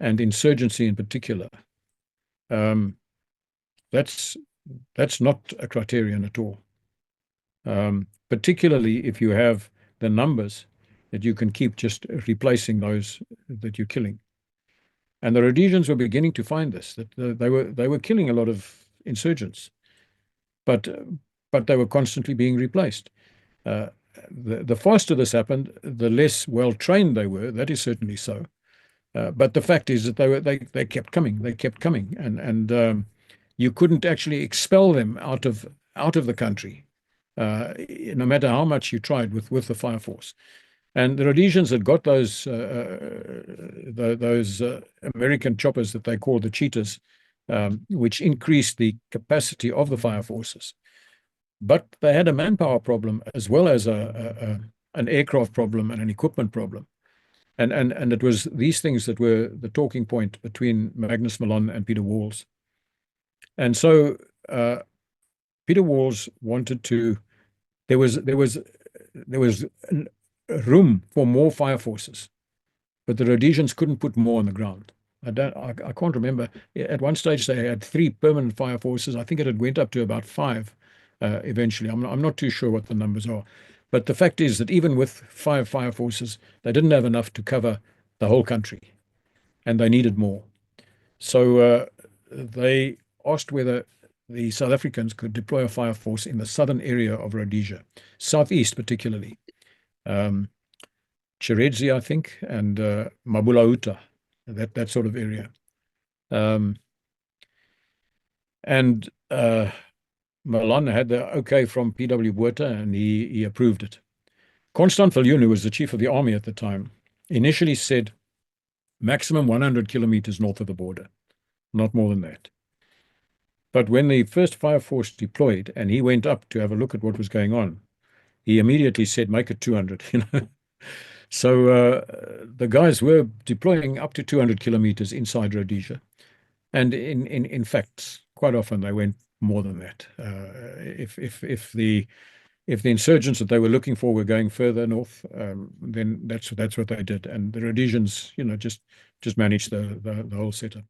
S2: and insurgency in particular, that's not a criterion at all. Particularly if you have the numbers that you can keep just replacing those that you're killing. And the Rhodesians were beginning to find this, that they were killing a lot of insurgents, but they were constantly being replaced. The faster this happened, the less well trained they were. That is certainly so. But the fact is that they kept coming. They kept coming, and you couldn't actually expel them out of the country, no matter how much you tried with the Fire Force. And the Rhodesians had got those American choppers that they call the cheetahs, which increased the capacity of the fire forces. But they had a manpower problem as well as an aircraft problem and an equipment problem. And it was these things that were the talking point between Magnus Milan and Peter Walls. And so Peter Walls wanted to. There was room for more fire forces, but the Rhodesians couldn't put more on the ground. I can't remember. At one stage they had 3 permanent fire forces. I think it had went up to about 5 eventually. I'm not too sure what the numbers are, but the fact is that even with 5 fire forces, they didn't have enough to cover the whole country, and they needed more. So they asked whether the South Africans could deploy a fire force in the southern area of Rhodesia, southeast particularly. Chiredzi, I think, and Mabulauta, that sort of area. And Milan had the okay from P.W. Botha, and he approved it. Constant Viljoen, who was the chief of the army at the time, initially said maximum 100 kilometers north of the border, not more than that. But when the first fire force deployed and he went up to have a look at what was going on, he immediately said, make it 200, So the guys were deploying up to 200 kilometers inside Rhodesia. And in fact, quite often they went more than that. If the insurgents that they were looking for were going further north, then that's what they did. And the Rhodesians, just managed the whole setup.